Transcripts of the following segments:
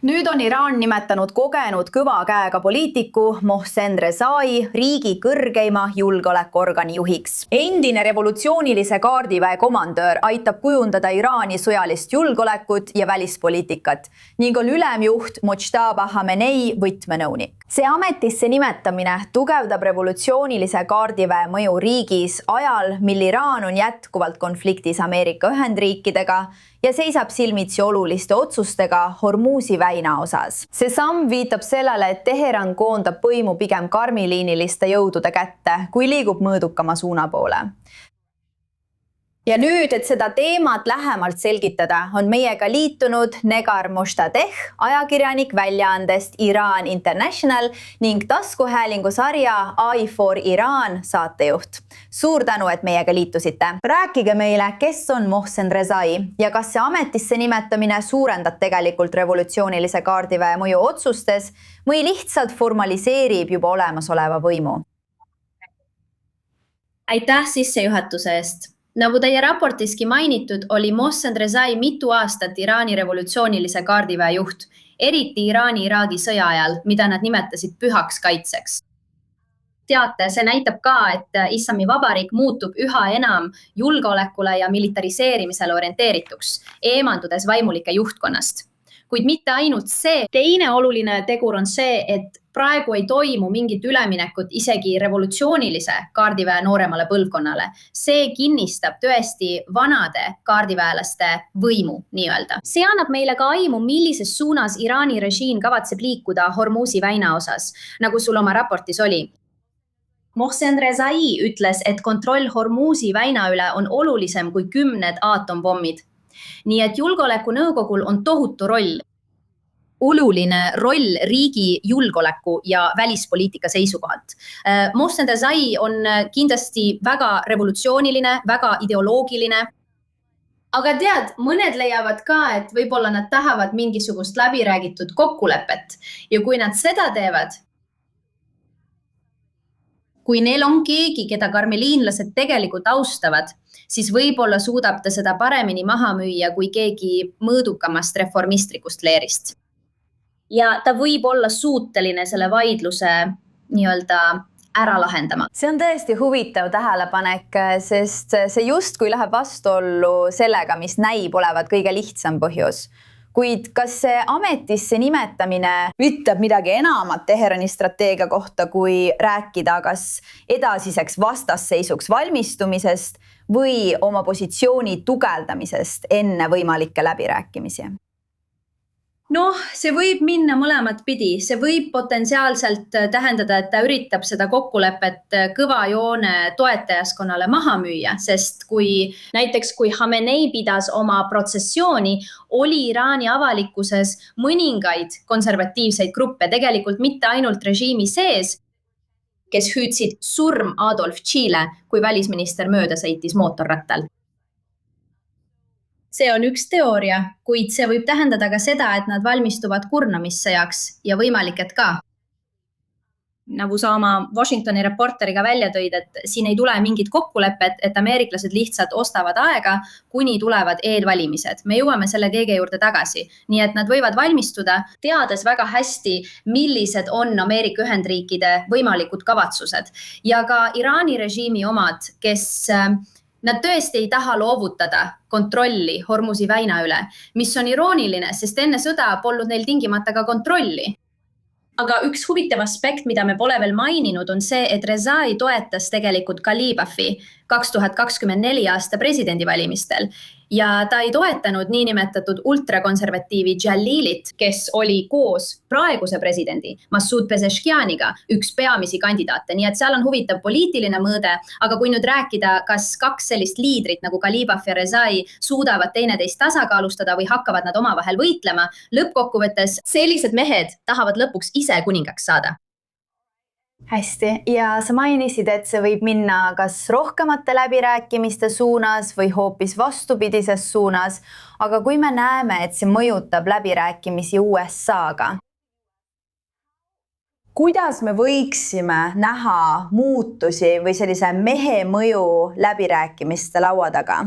Nüüd on Iraan nimetanud kogenud kõva käega poliitiku Mohsen Rezai riigi kõrgeima julgeolekuorgani juhiks. Endine revolutsioonilise kaardiväe komandöör aitab kujundada Iraani sõjalist julgeolekut ja välispoliitikat ning on ülemjuht Mojtaba Khamenei võtmenõunik. See ametisse nimetamine tugevdab revolutsioonilise kaardiväe mõju riigis ajal, mil Iraan on jätkuvalt konfliktis Ameerika Ühendriikidega ja seisab silmitsi oluliste otsustega Hormuzi väina osas. See samm viitab sellele, et Teheran koondab võimu pigem karmiliiniliste jõudude kätte, kui liigub mõõdukama suuna poole. Ja nüüd, et seda teemat lähemalt selgitada, on meiega liitunud Negar Moshtadeh, ajakirjanik väljaandest Iran International ning taskuhäälingu sarja i4 Iran saatejuht. Suur tänu, et meiega liitusite. Rääkige meile, kes on Mohsen Rezai ja kas see ametisse nimetamine suurendab tegelikult revolutsioonilise kaardiväe mõju otsustes või lihtsalt formaliseerib juba olemasoleva võimu? Aitäh sissejuhatuse eest. Nagu teie raportiski mainitud, oli Mohsen Rezai mitu aastat Iraani revolutsioonilise kaardiväe juht, eriti Iraani-Iraagi sõja ajal, mida nad nimetasid pühaks kaitseks. Teate, see näitab ka, et Islami Vabariik muutub üha enam julgeolekule ja militariseerimisele orienteerituks, eemandudes vaimulike juhtkonnast. Kuid mitte ainult see. Teine oluline tegur on see, et praegu ei toimu mingit üleminekut isegi revolutsioonilise kaardiväe nooremale põlvkonnale. See kinnistab tõesti vanade kaardiväelaste võimu nii-öelda. See annab meile ka aimu, millises suunas Iraani režiim kavatseb liikuda Hormuzi väina osas, nagu sul oma raportis oli. Mohsen Rezai ütles, et kontroll Hormuzi väina üle on olulisem kui 10 aatompommid. Nii et julgeolekunõukogul on tohutu roll. Oluline roll riigi julgeoleku ja välispoliitika seisukohalt. Mohsen Rezai on kindlasti väga revolutsiooniline, väga ideoloogiline. Aga tead, mõned leiavad ka, et võib-olla nad tahavad mingisugust läbiräägitud kokkulepet. Ja kui nad seda teevad, kui neil on keegi, keda karmeliinlased tegelikult austavad, siis võib-olla suudab ta seda paremini maha müüa kui keegi mõõdukamast reformistlikust leerist. Ja ta võib olla suuteline selle vaidluse nii-öelda ära lahendama. See on tõesti huvitav tähelepanek, sest see justkui läheb vastuollu sellega, mis näib olevat kõige lihtsam põhjus. Kuid kas see ametisse nimetamine ütleb midagi enamat Teherani strateegia kohta, kui rääkida kas edasiseks vastasseisuks valmistumisest või oma positsiooni tugevdamisest enne võimalikke läbirääkimisi? Noh, see võib minna mõlemat pidi. See võib potentsiaalselt tähendada, et ta üritab seda kokkulepet kõva joone toetajaskonnale maha müüa, sest kui Khamenei pidas oma protsessiooni, oli Iraani avalikkuses mõningaid konservatiivseid gruppe, tegelikult mitte ainult režiimi sees, kes hüüdsid surm Adolf Tšile, kui välisminister mööda sõitis mootorrattal. See on üks teooria, kuid see võib tähendada ka seda, et nad valmistuvad kurnamissõjaks ja võimalik, et ka. Nagu sa oma Washingtoni reporteriga välja tõid, et siin ei tule mingit kokkulepet, et ameeriklased lihtsalt ostavad aega, kuni tulevad eelvalimised. Me jõuame selle keegi juurde tagasi. Nii et nad võivad valmistuda, teades väga hästi, millised on Ameerika Ühendriikide võimalikud kavatsused. Ja ka Iraani režiimi omad, kes nad tõesti ei taha loovutada kontrolli Hormuzi väina üle, mis on irooniline, sest enne sõda polnud neil tingimata ka kontrolli. Aga üks huvitav aspekt, mida me pole veel maininud, on see, et Rezai toetas tegelikult Galibafi 2024 aasta presidendivalimistel ja ta ei toetanud niinimetatud ultrakonservatiivi Jalilit, kes oli koos praeguse presidendi Masoud Pezeshkianiga üks peamisi kandidaate. Nii et seal on huvitav poliitiline mõõde, aga kui nüüd rääkida, kas kaks sellist liidrit nagu Galibaf ja Rezai suudavad teineteist tasakaalustada või hakkavad nad omavahel võitlema, lõppkokkuvõttes sellised mehed tahavad lõpuks ise kuningaks saada. Hästi, ja sa mainisid, et see võib minna kas rohkemate läbirääkimiste suunas või hoopis vastupidises suunas, aga kui me näeme, et see mõjutab läbirääkimisi USA-ga, kuidas me võiksime näha muutusi või sellise mehe mõju läbirääkimiste laua taga?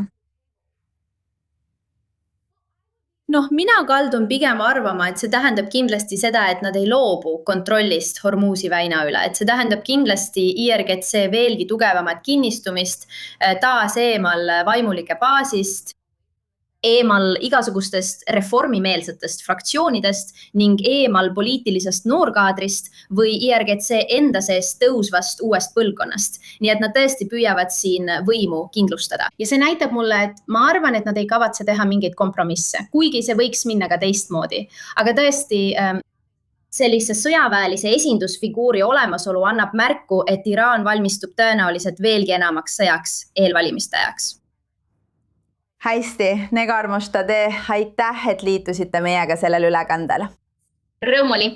Noh, mina kaldun pigem arvama, et see tähendab kindlasti seda, et nad ei loobu kontrollist Hormuzi väina üle, et see tähendab kindlasti IRGC veelgi tugevamat kinnistumist, taas eemal vaimulike baasist, eemal igasugustest reformimeelsetest fraktsioonidest ning eemal poliitilisest noorkaadrist või IRGC enda sees tõusvast uuest põlvkonnast. Nii et nad tõesti püüavad siin võimu kindlustada. Ja see näitab mulle, et ma arvan, et nad ei kavatse teha mingeid kompromisse, kuigi see võiks minna ka teistmoodi. Aga tõesti, sellise sõjaväelise esindusfiguuri olemasolu annab märku, et Iraan valmistub tõenäoliselt veelgi enamaks sõjaks eelvalimiste ajaks. Hästi, Negar Moshtadeh, aitäh, et liitusite meiega sellel ülekandel. Rõõm oli!